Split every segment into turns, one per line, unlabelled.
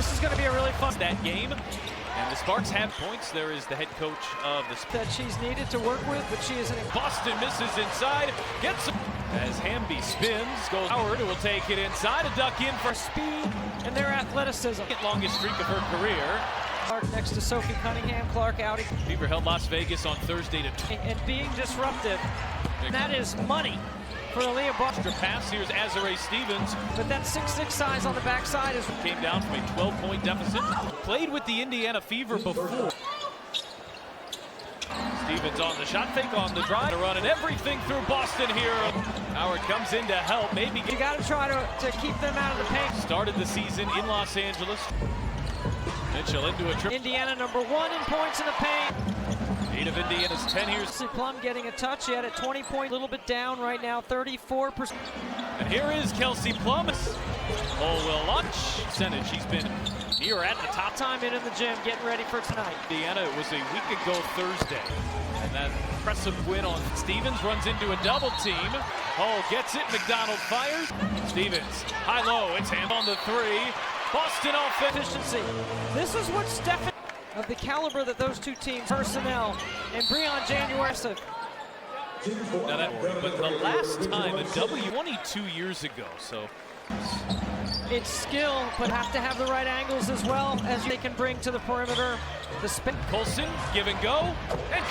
This is going to be a really fun
that game. And the Sparks have points. There is the head coach of the
that she's needed to work with, but she isn't.
Boston misses inside, gets as Hamby spins, goes Howard, who will take it inside, a duck in for
speed and their athleticism.
Longest streak of her career.
Clark next to Sophie Cunningham. Clark out.
Fever held Las Vegas on Thursday to
and being disruptive. And that is money for Aaliyah Boston.
Pass, here's Azare Stevens.
But that 6'6" size on the backside is
came down from a 12-point deficit. Played with the Indiana Fever before. Stevens on the shot fake, on the drive, running everything through Boston here. Howard comes in to help. Maybe
you got to try to keep them out of the paint.
Started the season in Los Angeles. Mitchell into a trip.
Indiana #1 in points in the paint.
8 of Indiana's 10 here.
Plum getting a touch. He had a 20 point, a little bit down right now, 34%.
And here is Kelsey Plum. Cole will launch. Percentage. She's been near at the top.
Time in the gym, getting ready for tonight.
Indiana, it was a week ago Thursday. And that impressive win on Stevens runs into a double team. Oh, gets it. McDonald fires. Stevens, high-low. It's hand on the three. Boston offense.
Efficiency. This is what Stephen of the caliber that those two teams personnel and Breon January.
Now but the last time a W 22 years ago, so
it's skill, but have to have the right angles as well as they can bring to the perimeter. The spin.
Colson, give and go. And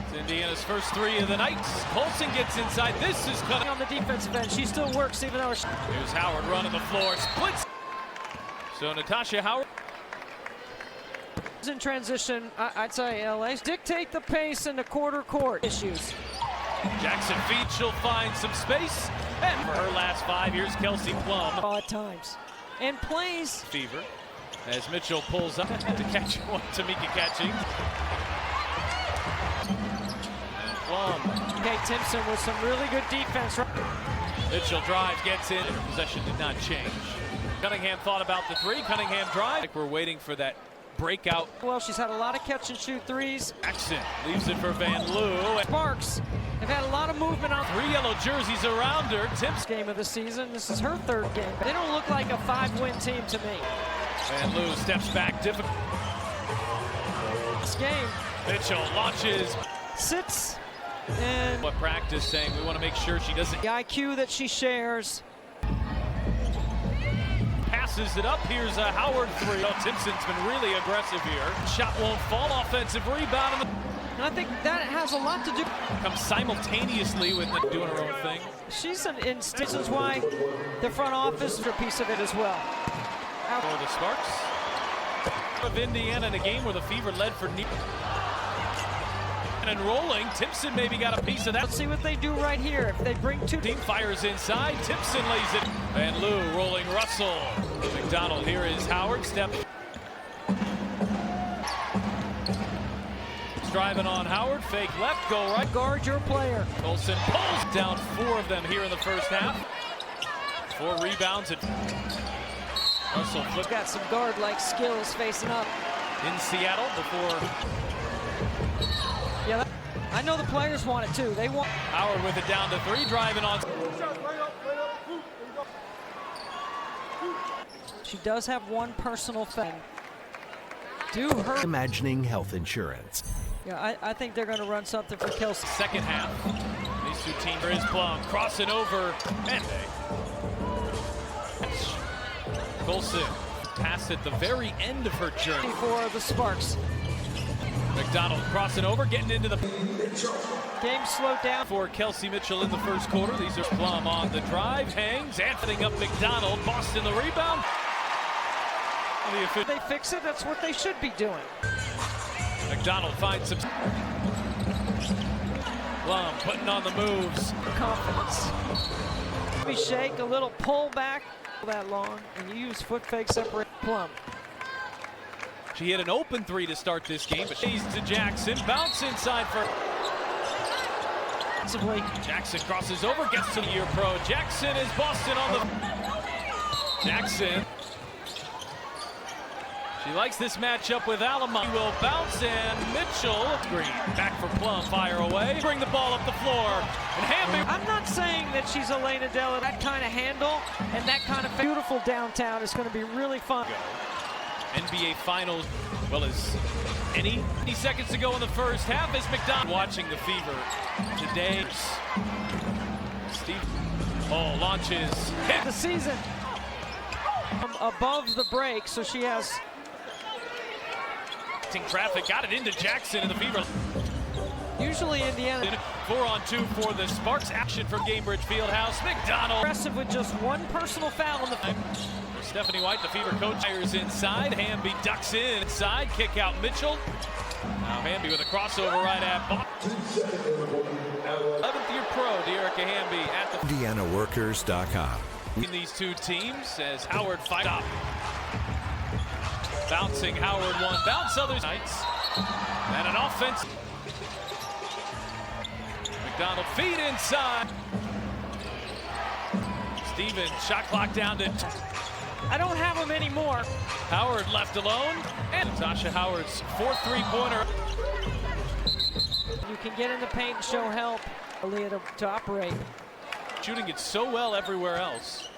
it's Indiana's first three of the night. Colson gets inside. This is cutting
on the defensive end. She still works even though
here's Howard running the floor, splits. So Natasha Howard
in transition. I'd say LA dictate the pace in the quarter court issues.
Jackson feed, she'll find some space. And for her last 5 years, Kelsey Plum.
At times. And plays.
Fever as Mitchell pulls up to catch one. Tamika catching. And Plum.
Kate Timpson with some really good defense.
Mitchell drives, gets in. Possession did not change. Cunningham thought about the three. Cunningham drive. Like we're waiting for that breakout.
Well, she's had a lot of catch and shoot threes.
Jackson leaves it for Van Loo.
Sparks have had a lot of movement on
3 yellow jerseys around her. Tips
game of the season. This is her 3rd game. They don't look like a 5-win team to me.
Van Loo steps back. Difficult.
This game.
Mitchell launches.
Sits. And
what practice saying we want to make sure she doesn't.
The IQ that she shares.
Passes it up. Here's a Howard three. Oh, Timpson's been really aggressive here. Shot won't fall. Offensive rebound.
And I think that has a lot to do.
Comes simultaneously with doing her own thing.
She's an instance why the front office is a piece of it as well.
For the Sparks of Indiana in a game where the Fever led for and rolling. Timpson maybe got a piece of that.
Let's see what they do right here. If they bring two.
Team fires inside. Timpson lays it. Van Loo rolling Russell. McDonald, here is Howard. Step. Driving on Howard. Fake left. Go right.
Guard your player.
Colson pulls down 4 of them here in the first half. 4 rebounds. Russell flip.
Got some guard-like skills facing up.
In Seattle before.
Yeah, I know the players want it too. They want.
Howard with it down to 3, driving on.
She does have one personal thing. Do her.
Imagining health insurance.
Yeah, I think they're going to run something for Kelsey.
Second half. These two teams. There is Plum crossing over. And Colson passed at the very end of her journey.
For the Sparks.
McDonald crossing over, getting into the
game slowed down
for Kelsey Mitchell in the first quarter. These are Plum on the drive, hangs, and putting up McDonald. Boston the rebound.
They fix it. That's what they should be doing.
McDonald finds some. Plum putting on the moves.
Confidence. We shake a little pull back that long, and you use foot fake separate. Plum.
She hit an open 3 to start this game, but she's to Jackson. Bounce inside for. Jackson crosses over, gets to the year pro. Jackson is Boston on the. Jackson. She likes this matchup with Alama. He will bounce, and Mitchell. Green back for Plum, fire away. Bring the ball up the floor. And Hamby.
I'm not saying that she's Elena Della. That kind of handle and that kind of beautiful downtown is going to be really fun.
NBA Finals, well as any seconds to go in the first half as McDonald watching the Fever today. Steve launches, hit
the season above the break, so she has
traffic, got it into Jackson and the Fever.
Usually Indiana
4-on-2 for the Sparks. Action from Gainbridge Fieldhouse. McDonald
aggressive with just one personal foul in the
Stephanie White, the Fever coach, fires inside. Hamby ducks in inside. Kick out Mitchell. Now Hamby with a crossover right at Boston. 11th year pro, Dearica Hamby at the
IndianaWorkers.com.
in these two teams as Howard fight up. Bouncing Howard one bounce other nights. And an offense. McDonald feed inside. Stevens shot clock down to
I don't have them anymore.
Howard left alone, and Tasha Howard's fourth three-pointer.
You can get in the paint and show help to operate.
Shooting it so well everywhere else.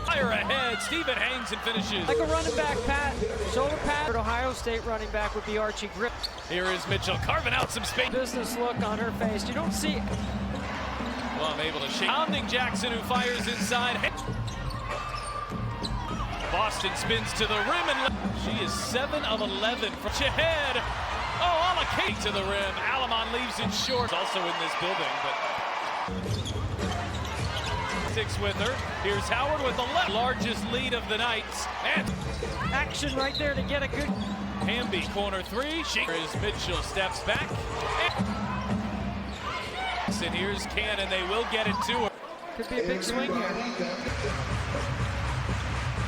Fire ahead, Steven hangs and finishes.
Like a running back, Pat. Shoulder pad. Ohio State running back would be Archie Grip.
Here is Mitchell carving out some space.
Business look on her face. You don't see it.
Well, I'm able to shake. Pounding Jackson, who fires inside. Boston spins to the rim, and she is 7 of 11 from ahead. Oh, Alakate to the rim. Alamon leaves it short. Also in this building, but 6 with her. Here's Howard with the largest lead of the night. And
action right there to get a good.
Hamby corner 3. Here's Mitchell steps back. And here's Cannon. They will get it to her.
Could be a big swing here.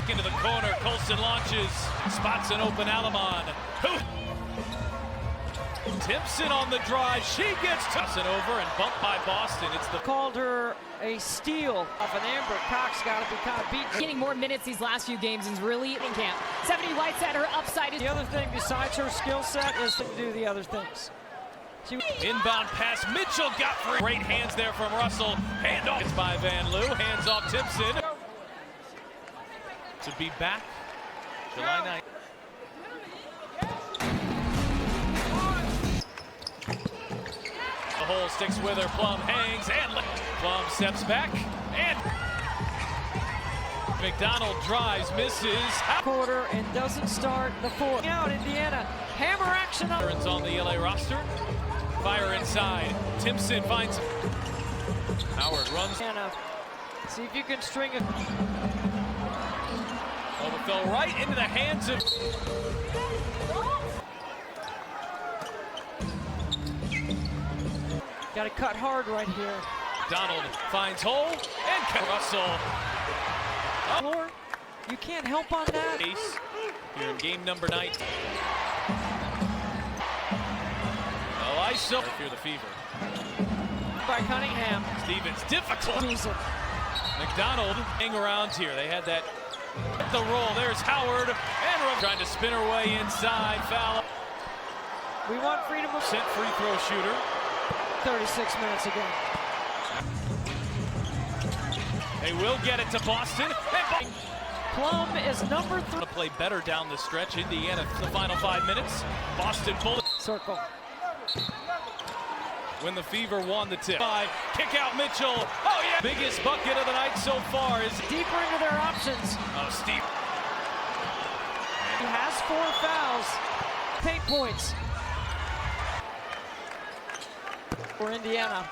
Into the corner, Colson launches, spots an open Alamon. Timpson on the drive, she gets Timpson over and bumped by Boston. It's the
called her a steal off an Amber. Cox got to be kind of beaten.
Getting more minutes these last few games is really in camp. Stephanie White's at her upside.
The other thing besides her skill set is to do the other things.
Inbound pass, Mitchell got free. Great hands there from Russell. Handoff. It's by Van Loo, hands off Timpson. To be back July 9th. The hole sticks with her. Plum hangs and Plum steps back and McDonald drives, misses.
Quarter and doesn't start the fourth. Out Indiana, hammer action up.
On the LA roster. Fire inside. Timpson finds Howard runs.
Indiana. See if you can string it.
Overthrow right into the hands of
got to cut hard right here.
Donald finds hole and Russell.
Floor, you can't help on that.
Ace here in game number 9. Oh, ISO here the Fever.
By Cunningham.
Stevens difficult.
Season.
McDonald hang around here. They had that the roll. There's Howard and trying to spin her way inside. Foul.
We want freedom of
Sent free throw shooter.
36 minutes again.
They will get it to Boston. And
Plum is number 3.
To play better down the stretch. Indiana the final 5 minutes. Boston bullet.
Circle.
When the Fever won the tip. Kick out Mitchell. Oh yeah. Biggest bucket of the night so far is
Deeper into their options.
Oh, Steve.
He has 4 fouls. Paint points. For Indiana.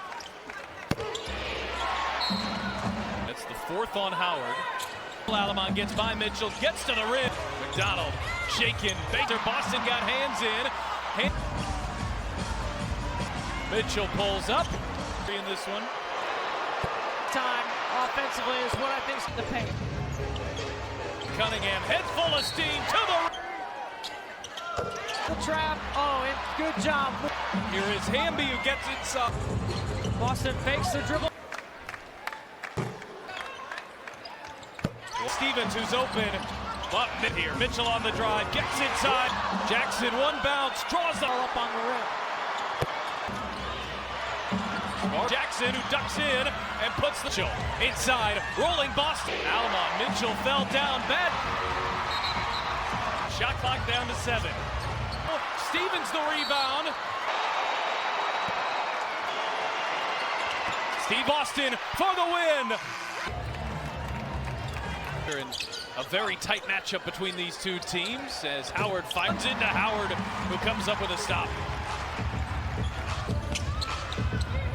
That's the 4th on Howard. Alamon gets by Mitchell, gets to the rim. McDonald shaking. Baker. Boston got hands in. Mitchell pulls up. In this one.
Time offensively is what I think is the paint.
Cunningham head full of steam to
The trap. Oh, and good job.
Here is Hamby who gets inside.
Boston fakes the dribble.
Stevens who's open. But here, Mitchell on the drive, gets inside. Jackson one bounce, draws the
Up on the rim.
Jackson who ducks in and puts the show inside, rolling Boston. Alma Mitchell fell down bad. Shot clock down to 7. Stevens the rebound. Steve Austin for the win. In a very tight matchup between these two teams as Howard fires into Howard, who comes up with a stop.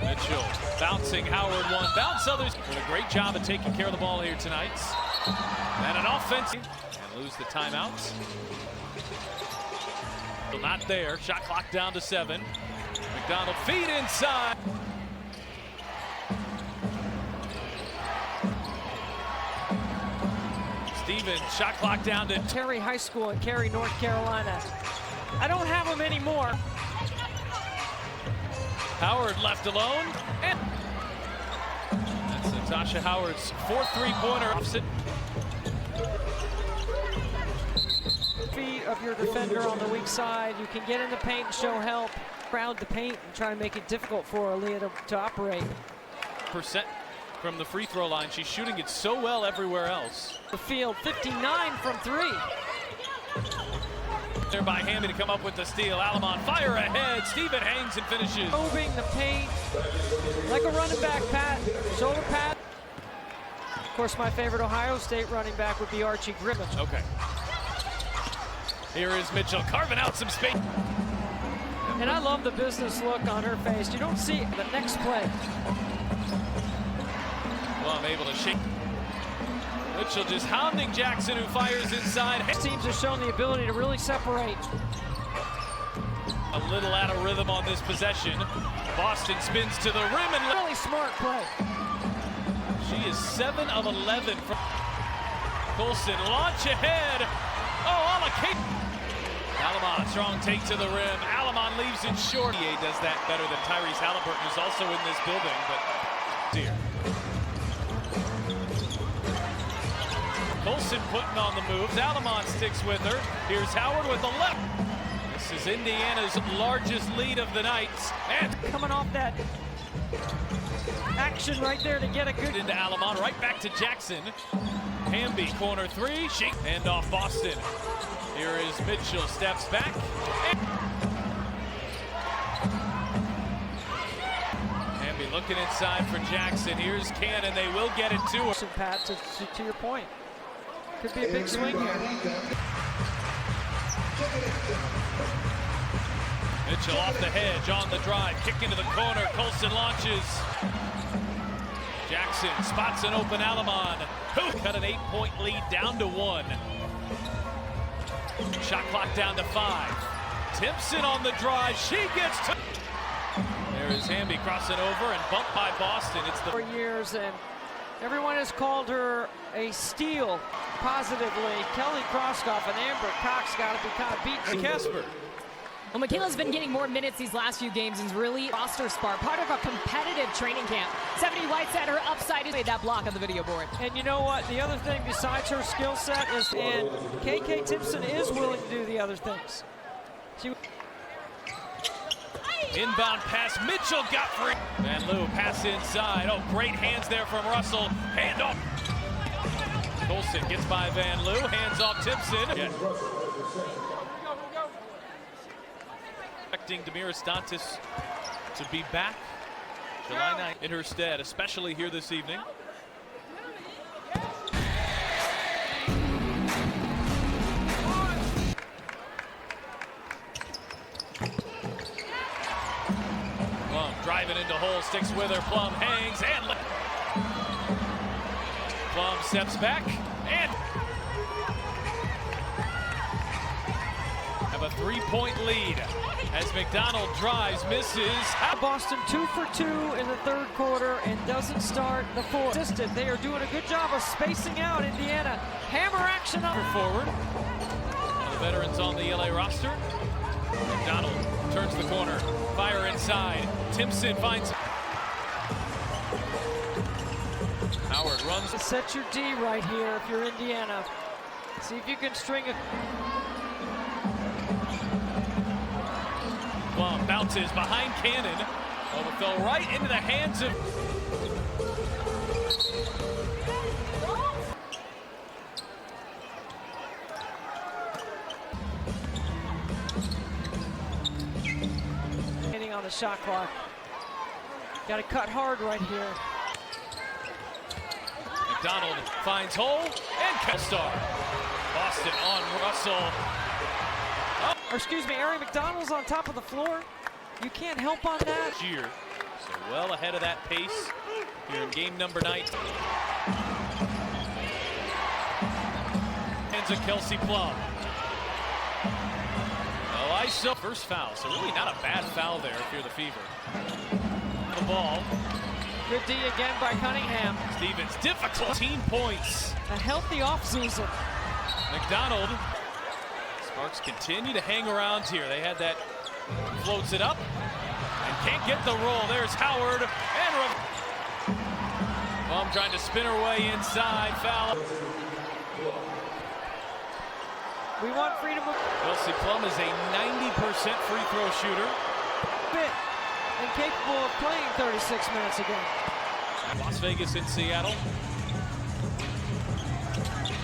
Mitchell bouncing Howard one bounce. Others doing a great job of taking care of the ball here tonight. And an offensive and lose the timeouts. Still not there. Shot clock down to 7. McDonald feed inside. Stevens, shot clock down to
Terry High School in Cary, North Carolina. I don't have them anymore.
Howard left alone. And that's Natasha Howard's 4th three-pointer. Opposite.
Feet of your defender on the weak side. You can get in the paint and show help. Crowd the paint and try to make it difficult for Aaliyah to operate.
Percent from the free throw line. She's shooting it so well everywhere else.
The field, 59 from 3.
There by Hamby to come up with the steal. Alamon fire ahead. Steven hangs and finishes.
Moving the paint like a running back, pat, shoulder pat. Of course, my favorite Ohio State running back would be Archie Griffin.
Okay. Here is Mitchell carving out some space.
And I love the business look on her face. You don't see it the next play.
Well, I'm able to shake. Mitchell just hounding Jackson, who fires inside.
Teams have shown the ability to really separate.
A little out of rhythm on this possession. Boston spins to the rim and
Really smart play.
she is 7 of 11 from Colson. Launch ahead. Oh, Alamon, strong take to the rim. Alamon leaves it short. EA does that better than Tyrese Halliburton, who's also in this building, but dear. Colson putting on the moves. Alamon sticks with her. Here's Howard with the left. This is Indiana's largest lead of the night. And
Coming off that action right there to get a good
into Alamon, right back to Jackson. Hamby, corner 3. Hand off Boston. Here is Mitchell, steps back. Hamby looking inside for Jackson. Here's Cannon. They will get it to him.
Pat, to your point. Could be a big swing here.
Mitchell off the hedge, on the drive, kick into the corner. Colson launches. Jackson spots an open Alamon. Cut an 8-point lead down to 1. Shot clock down to 5. Timpson on the drive. She gets to. There is Hamby crossing over and bumped by Boston. It's the
4 years, and everyone has called her a steal positively. Kelly Kroskoff and Amber Cox got to be kind of beaten.
Casper.
Well, Michaela's been getting more minutes these last few games and is really roster spark, part of a competitive training camp. 70 Whiteside, her upside is made that block on the video board.
And you know what? The other thing besides her skill set is, and KK Timpson is willing to do the other things.
Inbound pass, Mitchell got free. Van Loo pass inside. Oh, great hands there from Russell. Hand off. Colson gets by Van Loo, hands off Timpson. Yeah. Expecting Damiris Dantas to be back July 9th in her stead, especially here this evening. Plum driving into hole, sticks with her. Plum hangs and Plum steps back and have a 3-point lead as McDonald drives, misses.
Boston 2 for 2 in the third quarter and doesn't start the fourth. They are doing a good job of spacing out Indiana. Hammer action up.
Forward. One of the veterans on the LA roster. McDonald turns the corner. Fire inside. Timpson finds. Howard runs.
Set your D right here if you're Indiana. See if you can string a.
Plum bounces behind Cannon. Oh, it fell right into the hands of.
Hitting on the shot clock. Got to cut hard right here.
McDonald finds hole and Kelstar. Boston on Russell.
Or excuse me, Ari McDonald's on top of the floor. You can't help on that.
Year. So well ahead of that pace here in game number 9. Hands of Kelsey Plum. Oh, ISO. First foul, so really not a bad foul there if you're the Fever. The ball.
Good D again by Cunningham.
Stevens, difficult. 18 points.
A healthy offseason.
McDonald. Sparks continue to hang around here. They had that, floats it up, and can't get the roll. There's Howard, and Plum trying to spin her way inside, foul.
We want freedom of
Kelsey Plum is a 90% free throw shooter.
fit and capable of playing 36 minutes again.
Las Vegas and Seattle.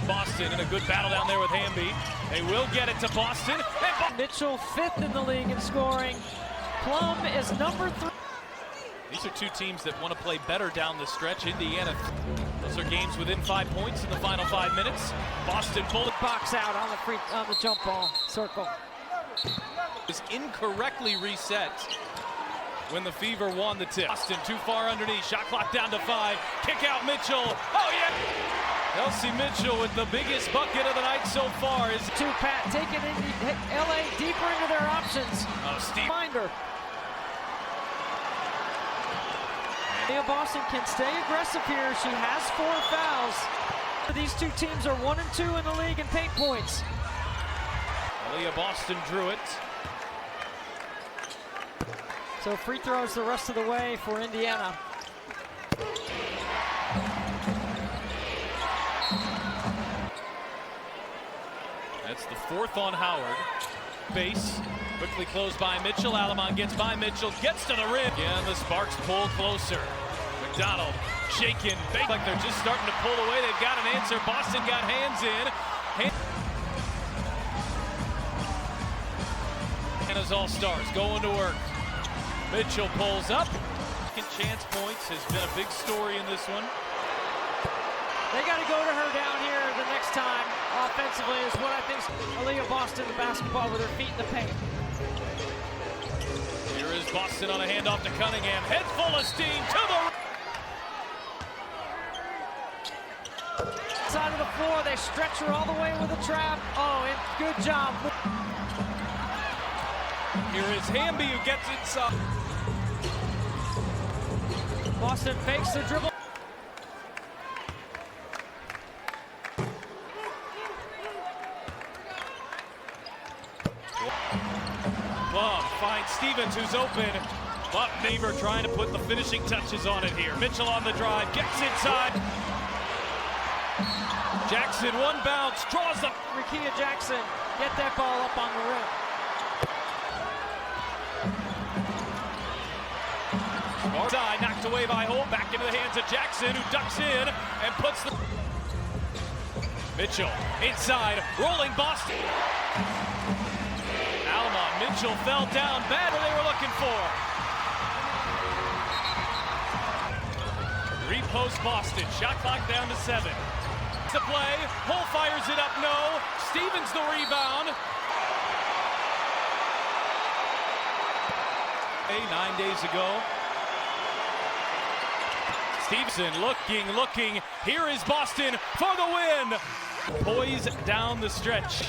Boston in a good battle down there with Hamby. They will get it to Boston. And
Mitchell 5th in the league in scoring. Plum is number 3.
these are two teams that want to play better down the stretch. Indiana, those are games within 5 points in the final 5 minutes. Boston bullet
Box out on the jump ball circle.
is incorrectly reset when the Fever won the tip. Boston too far underneath. Shot clock down to 5. Kick out Mitchell. Oh yeah! Kelsey Mitchell with the biggest bucket of the night so far is
To Pat, taking LA deeper into their options.
Steve.
Reminder. Leah Boston can stay aggressive here. She has 4 fouls. These two teams are 1 and 2 in the league in paint points.
Leah Boston drew it.
So free throws the rest of the way for Indiana.
That's the 4th on Howard. Base quickly closed by Mitchell. Alamon gets by Mitchell, gets to the rim. Again, the Sparks pull closer. McDonald shaking, like they're just starting to pull away. They've got an answer. Boston got hands in. Indiana's all-stars going to work. Mitchell pulls up. Second chance points has been a big story in this one.
They got to go to her down here the next time. Offensively is what I think. Aaliyah Boston, the basketball with her feet in the paint.
Here is Boston on a handoff to Cunningham. Head full of steam to the
side of the floor, they stretch her all the way with a trap. Oh, and good job.
Here is Hamby who gets inside.
Boston fakes the dribble.
Plum finds Stevens who's open, but Neighbor trying to put the finishing touches on it here. Mitchell on the drive, gets inside. Jackson, one bounce, draws the...
Rikia Jackson, get that ball up on the rim.
Side knocked away by Holt, back into the hands of Jackson, who ducks in and puts the... Mitchell inside, rolling Boston. Alma, Mitchell fell down, bad what they were looking for. Repost Boston, shot clock down to 7. To play, Hull fires it up, no. Stevens the rebound. 9 days ago. Stevenson looking. Here is Boston for the win. Poised down the stretch.